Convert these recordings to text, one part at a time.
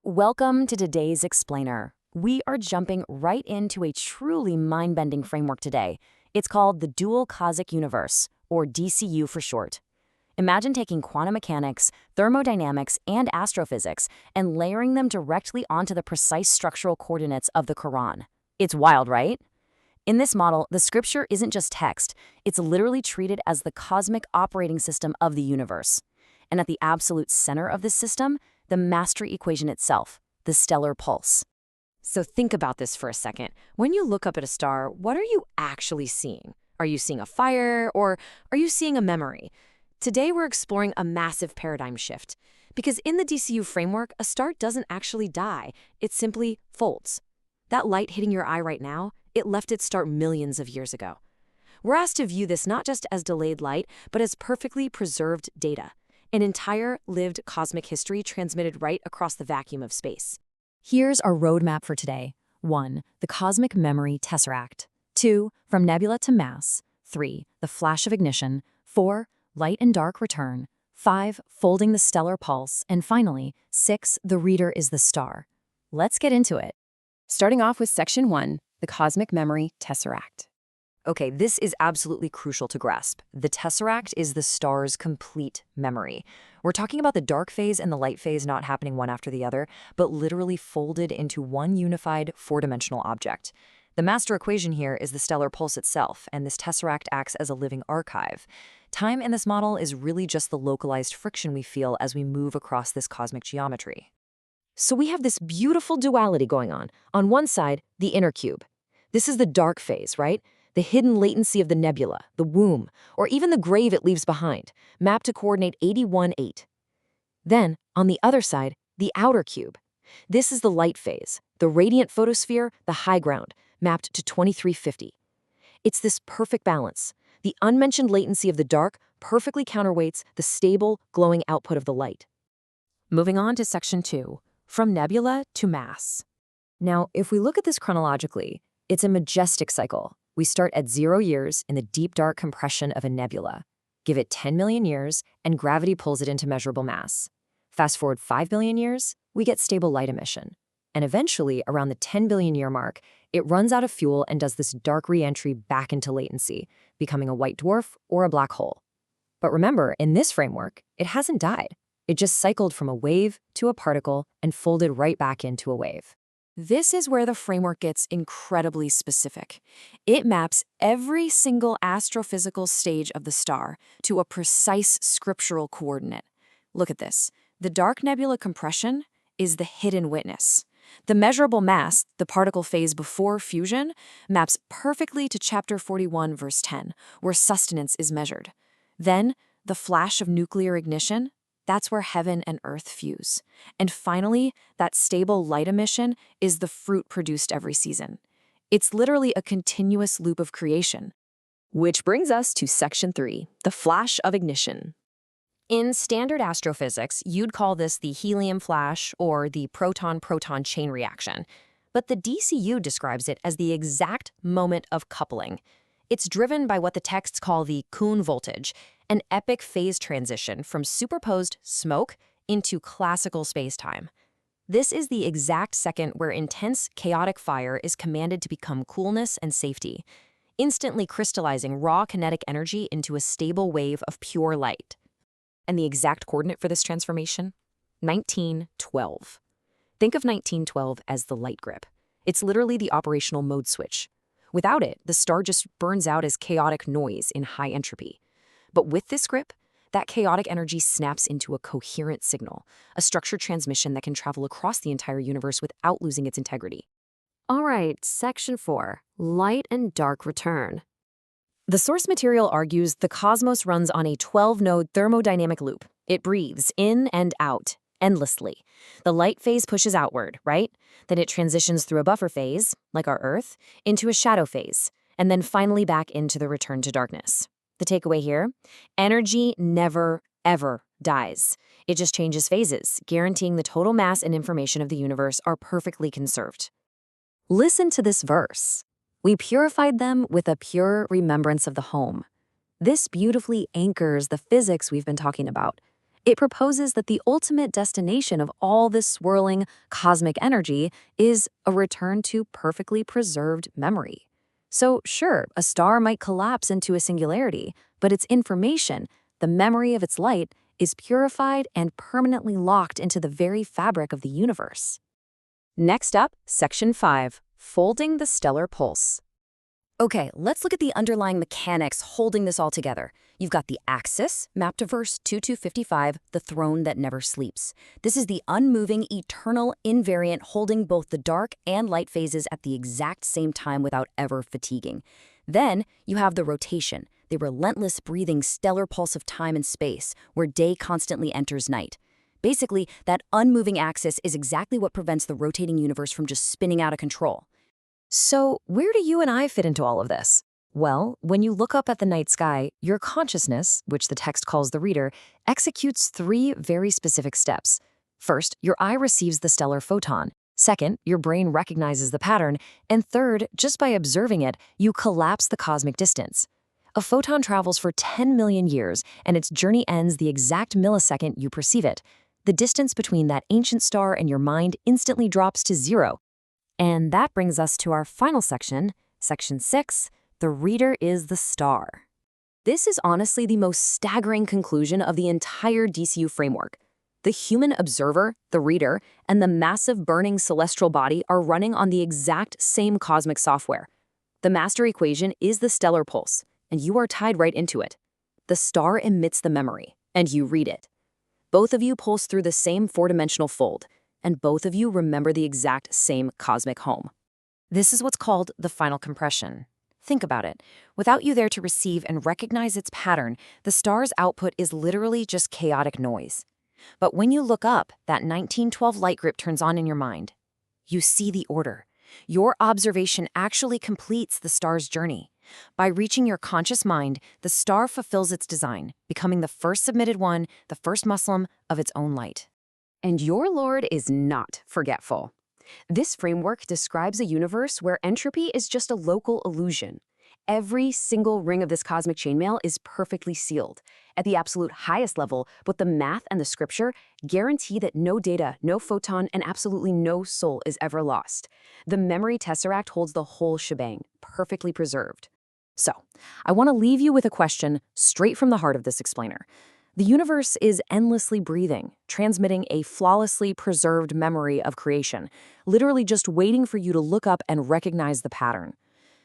Welcome to today's Explainer. We are jumping right into a truly mind-bending framework today. It's called the Dual Recursion Universe, or DCU for short. Imagine taking quantum mechanics, thermodynamics, and astrophysics and layering them directly onto the precise structural coordinates of the Quran. It's wild, right? In this model, the scripture isn't just text, it's literally treated as the cosmic operating system of the universe. And at the absolute center of this system, the master equation itself, the stellar pulse. So think about this for a second. When you look up at a star, what are you actually seeing? Are you seeing a fire, or are you seeing a memory? Today we're exploring a massive paradigm shift. Because in the DCU framework, a star doesn't actually die, it simply folds. That light hitting your eye right now, it left its start millions of years ago. We're asked to view this not just as delayed light, but as perfectly preserved data. An entire lived cosmic history transmitted right across the vacuum of space. Here's our roadmap for today. 1. The cosmic memory tesseract. 2. From nebula to mass. 3. The flash of ignition. 4. Light and dark return. 5. Folding the stellar pulse. And finally, 6. The reader is the star. Let's get into it. Starting off with Section 1, the cosmic memory tesseract. Okay, this is absolutely crucial to grasp. The tesseract is the star's complete memory. We're talking about the dark phase and the light phase not happening one after the other, but literally folded into one unified four-dimensional object. The master equation here is the stellar pulse itself, and this tesseract acts as a living archive. Time in this model is really just the localized friction we feel as we move across this cosmic geometry. So we have this beautiful duality going on. On one side, the inner cube. This is the dark phase, right? The hidden latency of the nebula, the womb, or even the grave it leaves behind, mapped to coordinate 81.8. Then, on the other side, the outer cube. This is the light phase, the radiant photosphere, the high ground, mapped to 2350. It's this perfect balance. The unmentioned latency of the dark perfectly counterweights the stable, glowing output of the light. Moving on to Section 2, from nebula to mass. Now, if we look at this chronologically, it's a majestic cycle. We start at 0 years in the deep dark compression of a nebula. Give it 10 million years, and gravity pulls it into measurable mass. Fast forward 5 billion years, we get stable light emission. And eventually, around the 10 billion year mark, it runs out of fuel and does this dark re-entry back into latency, becoming a white dwarf or a black hole. But remember, in this framework, it hasn't died. It just cycled from a wave to a particle and folded right back into a wave. This is where the framework gets incredibly specific. It maps every single astrophysical stage of the star to a precise scriptural coordinate. Look at this. The dark nebula compression is the hidden witness. The measurable mass, the particle phase before fusion, maps perfectly to chapter 41, verse 10, where sustenance is measured. Then, the flash of nuclear ignition, that's where heaven and earth fuse. And finally, that stable light emission is the fruit produced every season. It's literally a continuous loop of creation. Which brings us to Section 3, the flash of ignition. In standard astrophysics, you'd call this the helium flash or the proton-proton chain reaction. But the DCU describes it as the exact moment of coupling. It's driven by what the texts call the Kun-voltage, an epic phase transition from superposed smoke into classical spacetime. This is the exact second where intense, chaotic fire is commanded to become coolness and safety, instantly crystallizing raw kinetic energy into a stable wave of pure light. And the exact coordinate for this transformation? 1912. Think of 1912 as the light grip. It's literally the operational mode switch. Without it, the star just burns out as chaotic noise in high entropy. But with this grip, that chaotic energy snaps into a coherent signal, a structured transmission that can travel across the entire universe without losing its integrity. All right, Section 4, light and dark return. The source material argues the cosmos runs on a 12-node thermodynamic loop. It breathes in and out, endlessly. The light phase pushes outward, right? Then it transitions through a buffer phase, like our Earth, into a shadow phase, and then finally back into the return to darkness. The takeaway here? Energy never, ever dies. It just changes phases, guaranteeing the total mass and information of the universe are perfectly conserved. Listen to this verse. We purified them with a pure remembrance of the home. This beautifully anchors the physics we've been talking about. It proposes that the ultimate destination of all this swirling cosmic energy is a return to perfectly preserved memory. So, sure, a star might collapse into a singularity, but its information, the memory of its light, is purified and permanently locked into the very fabric of the universe. Next up, Section 5, Folding the Stellar Pulse. Okay, let's look at the underlying mechanics holding this all together. You've got the axis, mapped to verse 2255, the throne that never sleeps. This is the unmoving, eternal invariant holding both the dark and light phases at the exact same time without ever fatiguing. Then you have the rotation, the relentless breathing stellar pulse of time and space, where day constantly enters night. Basically, that unmoving axis is exactly what prevents the rotating universe from just spinning out of control. So, where do you and I fit into all of this? Well, when you look up at the night sky, your consciousness, which the text calls the reader, executes 3 very specific steps. First, your eye receives the stellar photon. Second, your brain recognizes the pattern. And third, just by observing it, you collapse the cosmic distance. A photon travels for 10 million years, and its journey ends the exact millisecond you perceive it. The distance between that ancient star and your mind instantly drops to 0. And that brings us to our final section, Section 6, The Reader is the Star. This is honestly the most staggering conclusion of the entire DCU framework. The human observer, the reader, and the massive burning celestial body are running on the exact same cosmic software. The master equation is the stellar pulse, and you are tied right into it. The star emits the memory, and you read it. Both of you pulse through the same 4-dimensional fold, and both of you remember the exact same cosmic home. This is what's called the final compression. Think about it. Without you there to receive and recognize its pattern, the star's output is literally just chaotic noise. But when you look up, that 1912 light grip turns on in your mind. You see the order. Your observation actually completes the star's journey. By reaching your conscious mind, the star fulfills its design, becoming the first submitted one, the first Muslim of its own light. And your Lord is not forgetful. This framework describes a universe where entropy is just a local illusion. Every single ring of this cosmic chainmail is perfectly sealed. At the absolute highest level, both the math and the scripture guarantee that no data, no photon, and absolutely no soul is ever lost. The memory tesseract holds the whole shebang, perfectly preserved. So, I want to leave you with a question straight from the heart of this explainer. The universe is endlessly breathing, transmitting a flawlessly preserved memory of creation, literally just waiting for you to look up and recognize the pattern.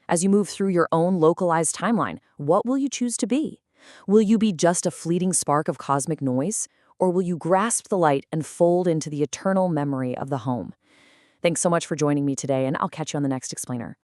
As you move through your own localized timeline, what will you choose to be? Will you be just a fleeting spark of cosmic noise, or will you grasp the light and fold into the eternal memory of the home? Thanks so much for joining me today, and I'll catch you on the next explainer.